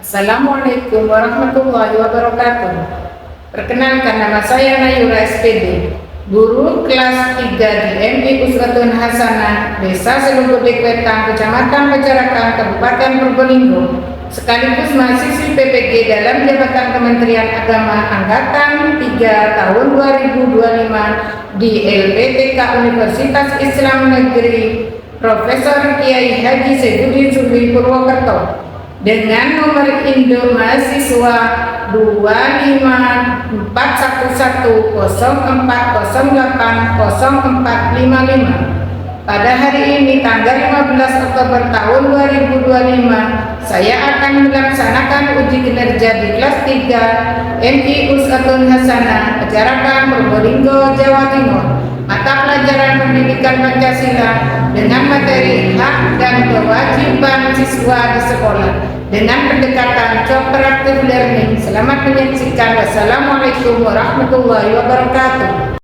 Assalamualaikum warahmatullahi wabarakatuh. Perkenalkan, nama saya Nayura SPD, guru kelas 3 di MI Uswatun Hasanah, Desa Selugudeg Wetan, Kecamatan Pacarakan, Kabupaten Probolinggo, sekaligus mahasiswi PPG dalam jabatan Kementerian Agama Angkatan 3 tahun 2025 di LPTK Universitas Islam Negeri Profesor Kiai Haji Saifuddin Subri Purwokerto, dengan nomor induk mahasiswa 25104080455. Pada hari ini tanggal 15 Oktober tahun 2025, saya akan melaksanakan uji kinerja di kelas 3 MI Uswatun Hasanah, Pacarakan, Probolinggo, Jawa Timur, mata pelajaran pendidikan Pancasila dengan materi hak dan kewajiban siswa di sekolah dengan pendekatan cooperative learning. Selamat menyaksikan. Wassalamualaikum warahmatullahi wabarakatuh.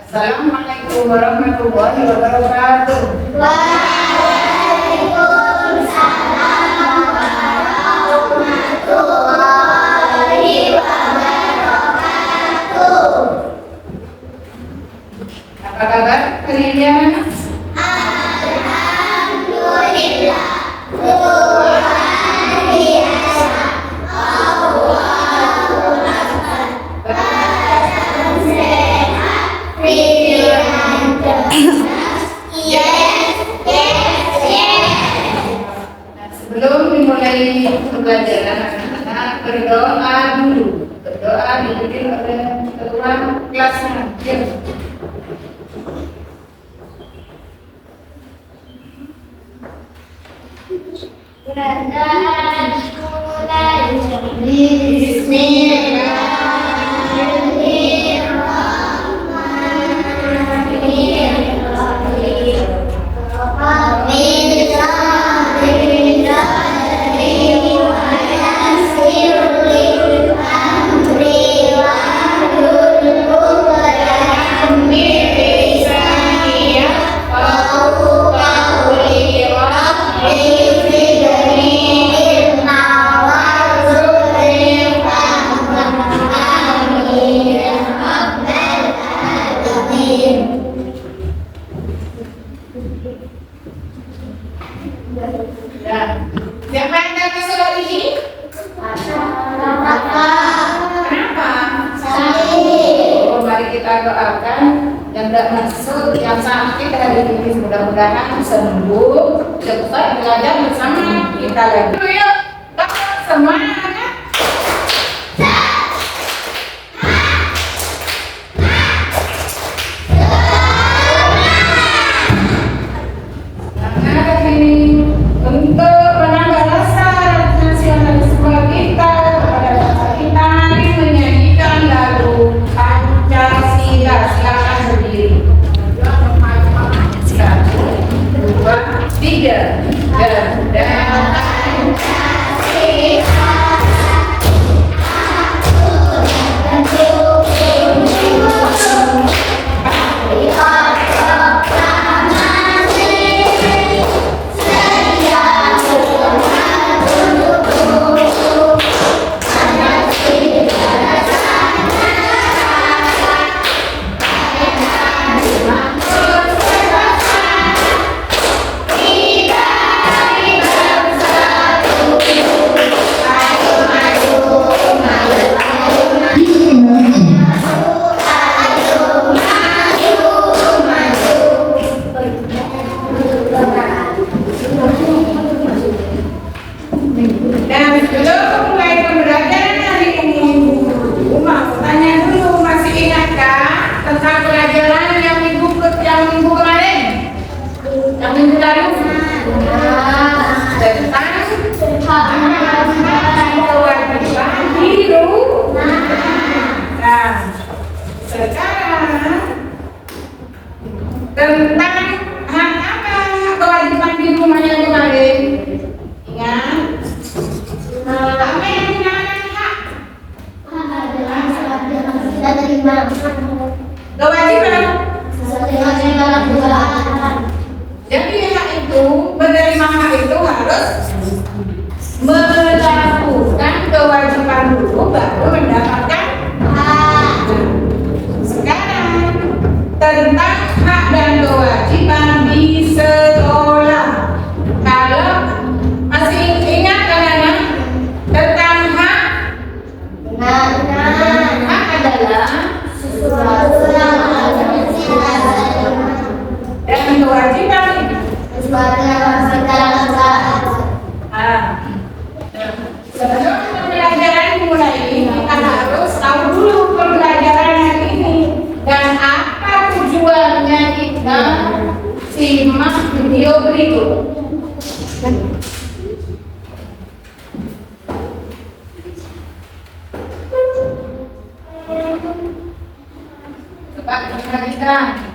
Assalamualaikum warahmatullahi wabarakatuh. Waalaikumsalam warahmatullahi wabarakatuh. Apa kabar hari ini anak? Alhamdulillah, luar biasa. Allahu Akbar. Badan sehat, pikiran cerdas. Yes, yes, yes. Nah, sebelum dimulai pembelajaran, anak-anak berdoa dulu. Berdoa dipimpin oleh ketua kelasnya. Yuk. Nah, siapa yang datang sholat di sini? Kenapa? Oh, mari kita doakan yang tidak masuk, yang sakit hari ini mudah-mudahan sembuh, cepat belajar bersama kita lagi. Yuk, semangat. Untuk menambah rasa nasionalisme kita pada bangsa kita, mari menyanyikan lagu Pancasila. Silakan berdiri. 1, 2, 3. Garuda Pancasila. Dan sebelum mulai pembelajaran hari ini, mau tanya dulu, masih ingatkah tentang pelajaran yang minggu kemarin? Yang minggu lalu? Tentang kewajiban hidup. Nah, sekarang baru mendapatkan hak. sekarang tentang hak dan kewajiban di sekolah. Kalau masih ingat anak-anak tentang hak? Hak Adalah sesuatu yang harus kita lakukan. dan kewajiban. Sesuatu yang harus kita lakukan. Sebelum pembelajaran dimulai, kita harus tahu dulu pembelajaran hari ini dan apa tujuannya. Kita simak video berikut. Coba perhatikan.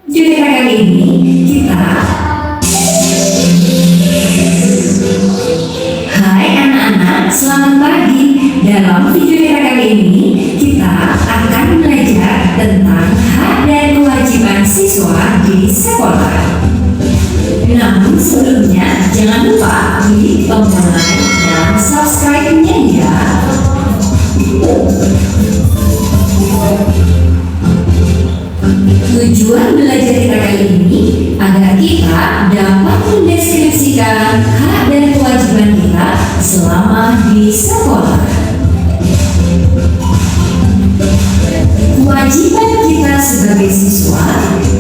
Cerita kali ini kita Hai anak-anak, selamat pagi. Dalam video kita kali ini kita akan belajar tentang hak dan kewajiban siswa di sekolah. Namun sebelumnya jangan lupa klik tombol like dan subscribe-nya ya. Tujuan belajar kita kali ini agar kita dapat mendeskripsikan hak dan kewajiban kita selama di sekolah. Kewajiban kita sebagai siswa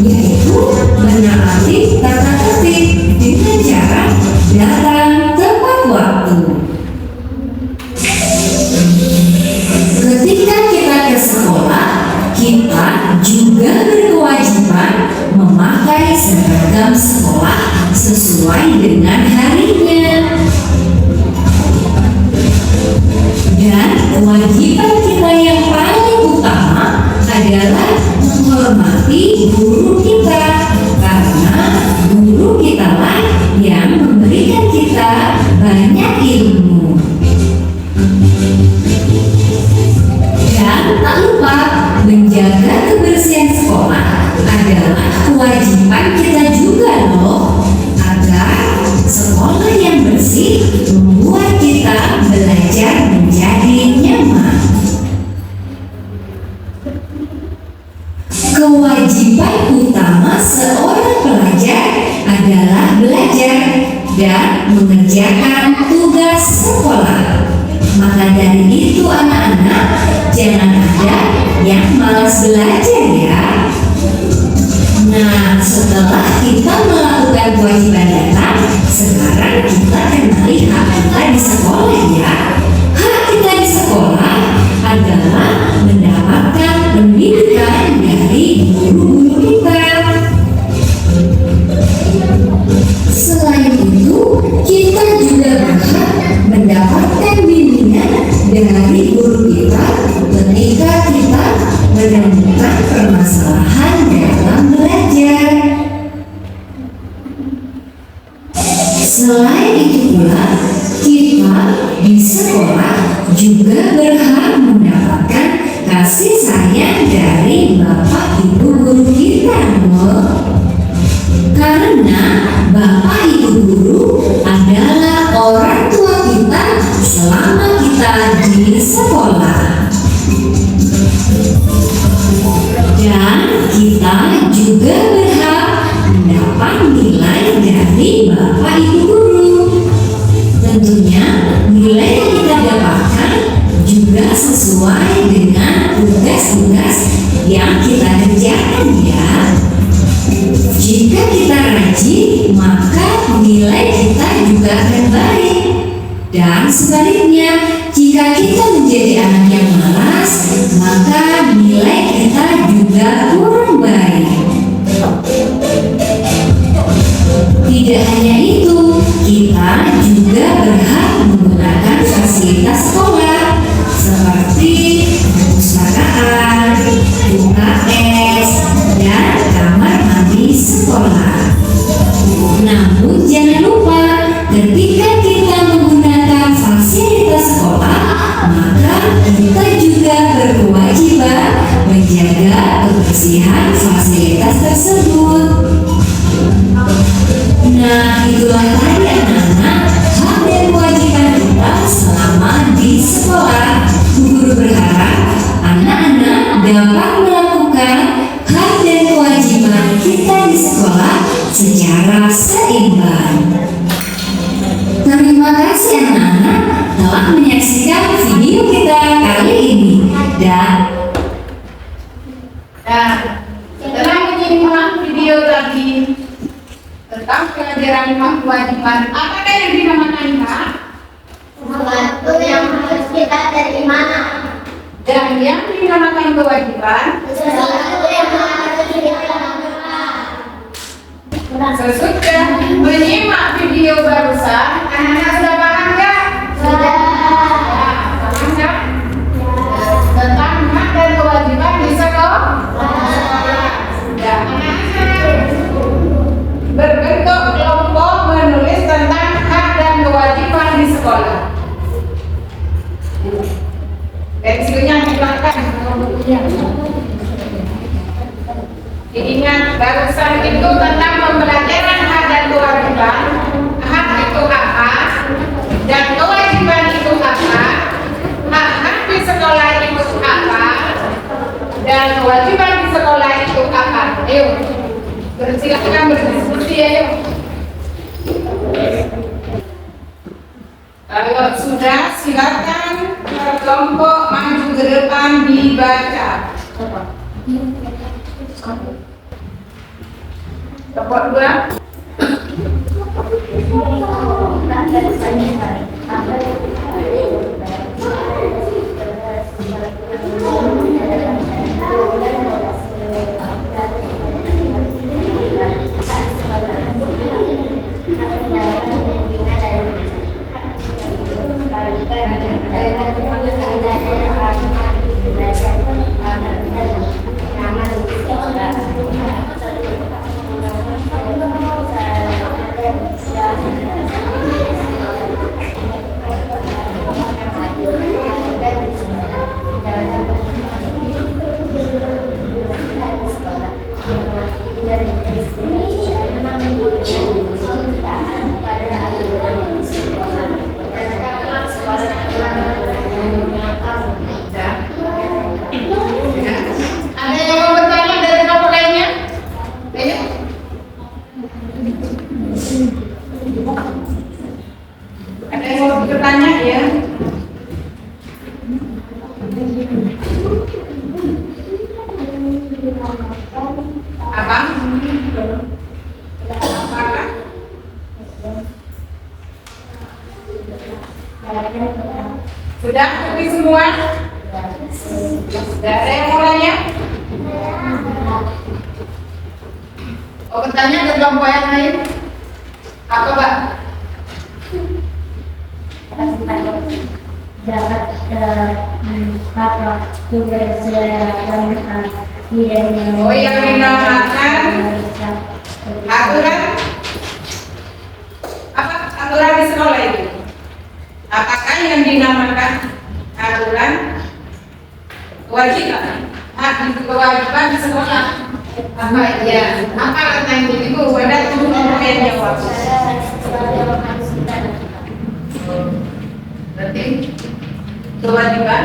yaitu menaati tata tertib dengan cara datang tepat waktu. Ketika kita ke sekolah, kita juga berkewajiban memakai seragam sekolah sesuai dengan harinya. Dan kewajiban kita yang paling utama adalah menghormati guru kita, karena guru kita lah yang memberikan kita banyak ilmu. Dan tak lupa menjaga kebersihan sekolah adalah kewajiban kita juga loh, agar sekolah yang bersih membuat kita belajar menjadi nyaman. Kewajiban utama seorang pelajar adalah belajar dan mengerjakan tugas sekolah. Maka dari itu anak-anak, jangan ada yang malas belajar ya. Nah, setelah kita melakukan kewajiban kita, sekarang kita kenali hak kita di sekolah ya. Hak kita di sekolah adalah mendapatkan pendidikan dari guru-guru kita. Selain itu, kita juga berhak mendapatkan bimbingan dari guru kita ketika kita menemukan permasalahan dalam belajar. Selain itu pula, kita di sekolah juga berhak mendapatkan kasih sayang dari Bapak Ibu guru kita loh. Karena Bapak Ibu guru adalah orang tua kita selama kita di sekolah. Dan kita juga berhak mendapat nilai dari Bapak Ibu guru. Tentunya nilai yang kita dapatkan juga sesuai dengan tugas-tugas yang kita kerjakan ya. Jika kita rajin, maka nilai kita juga akan baik. Dan sebaliknya, jika kita menjadi anak yang malas, maka nilai kita juga kurang baik. Tidak hanya itu, kita juga berhak fasilitas sekolah seperti perpustakaan, kebersihan fasilitas tersebut. Nah, itulah tadi anak-anak hak dan kewajiban kita selama di sekolah. Bu Guru berharap anak-anak dapat melakukan hak dan kewajiban kita di sekolah secara seimbang. Terima kasih anak-anak telah menyaksikan video kita kali ini. Nah, setelah menyimak video tadi tentang pelajaran hak kewajiban, apakah yang dinamakan hak Sesuatu yang harus kita terima. dan yang dinamakan kewajiban? Sesuatu yang harus kita terima. Sesudah menyimak video barusan, anak-anak sudah paham nggak? Sudah. Paham nggak? Tentang hak dan kewajiban di sekolah? Sudah. Berbentuk kelompok menulis tentang hak dan kewajiban di sekolah. Pensilnya dibelakang kalau bukunya. Diingat, barusan itu tentang pembelajaran hak dan kewajiban. Hak itu apa dan kewajiban itu apa. Hak di sekolah itu apa dan kewajiban di sekolah itu apa. Ayo, silakan berdiskusi, ayo. Kalau sudah, silakan kelompok maju ke depan dibaca. Kelompok 2. Ada yang mau bertanya dari kelompok lainnya? Ayo. Ada yang mau bertanya ya? Apa? Apa? Sudah ngerti semua? Sudah ada yang mau tanya? Oh, bertanya ke kelompok yang lain? Apa, Pak? Oh, yang dinamakan aturan apa? Aturan di sekolah itu? Apakah yang dinamakan aturan kewajiban? Itu kewajiban di sekolah. Apa ya? Apa tentang itu? Ada tujuh kelompok yang jawab. Berarti kewajiban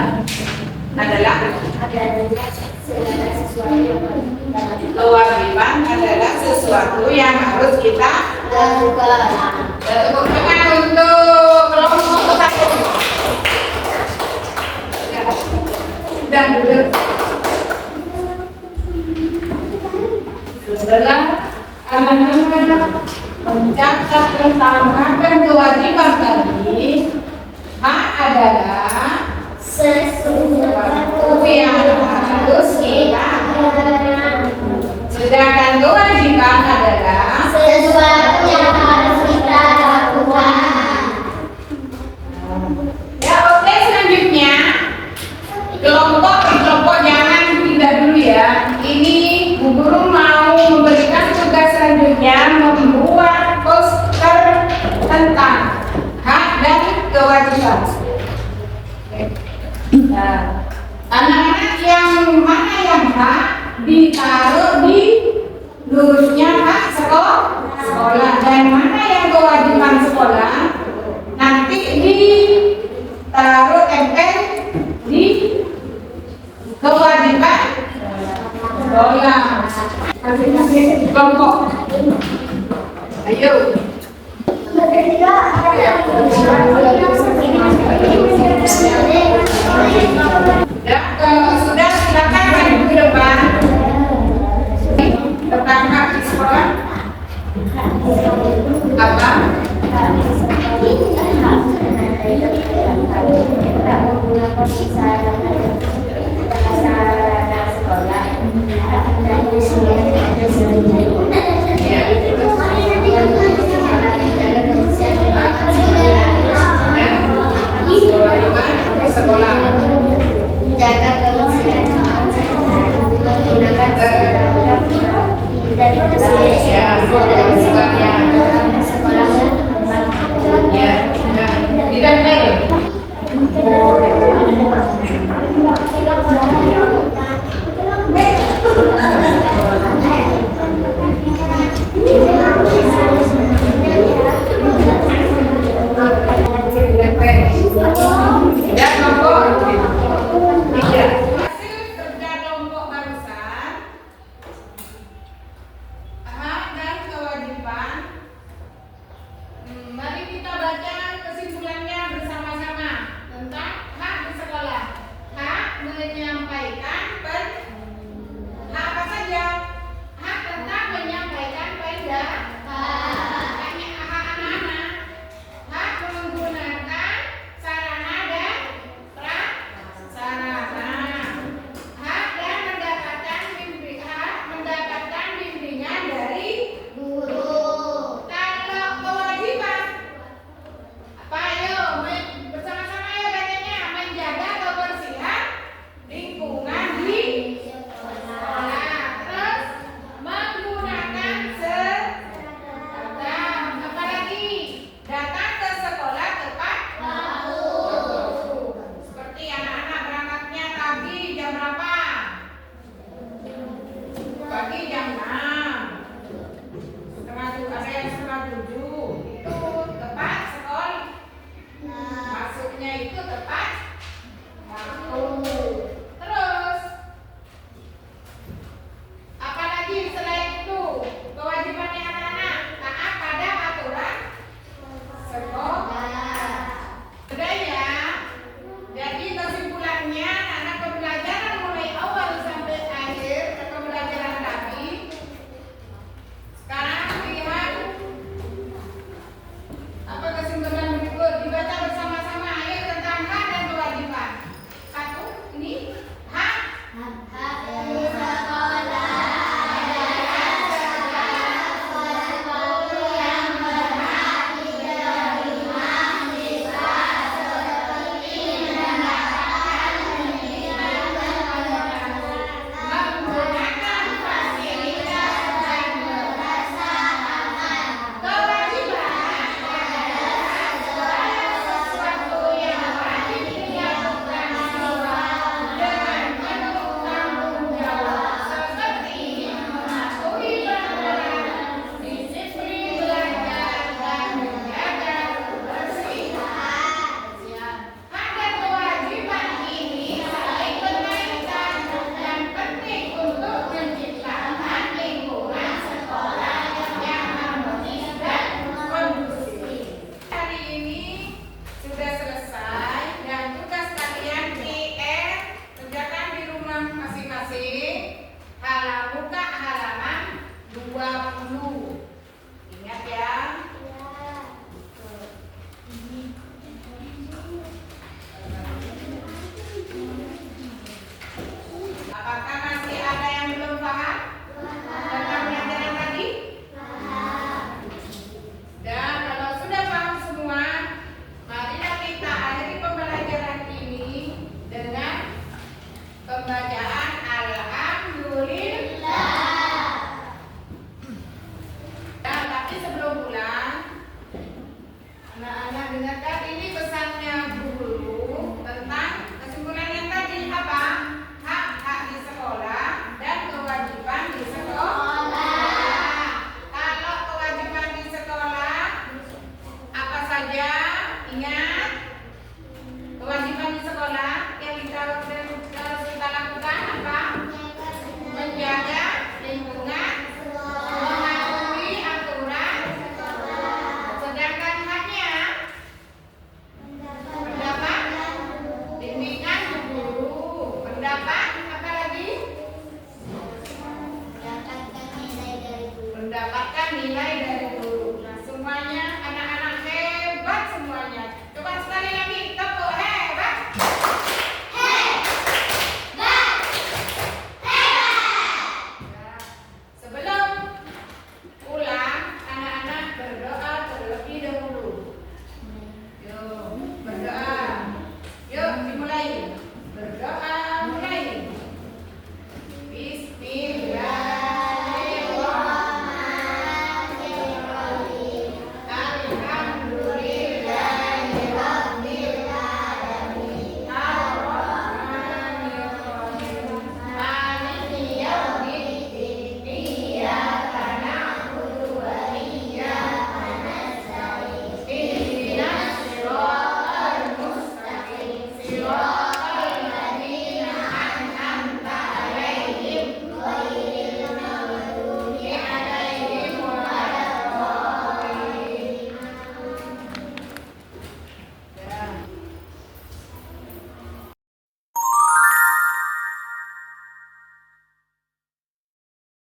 adalah sesuatu yang harus kita lakukan. Tepuk tangan untuk kelompok satu. Dan duduk. Setelah anak-anak mencatat tentang hak dan kewajiban tadi, hak adalah sesuatu yang harus kita lakukan. Sedangkan kewajiban adalah sesuatu yang harus kita lakukan. ya. Oke, selanjutnya kelompok per kelompok jangan pindah dulu ya. Ini Bu Guru mau memberikan tugas selanjutnya membuat poster tentang hak dan kewajiban. Oke. Nah, anak-anak yang mana yang hak ditaruh di lurusnya hak sekolah. Dan mana yang kewajiban sekolah nanti ditaruh tempel di kewajiban sekolah. Kelompok. Ayo. Ketiga,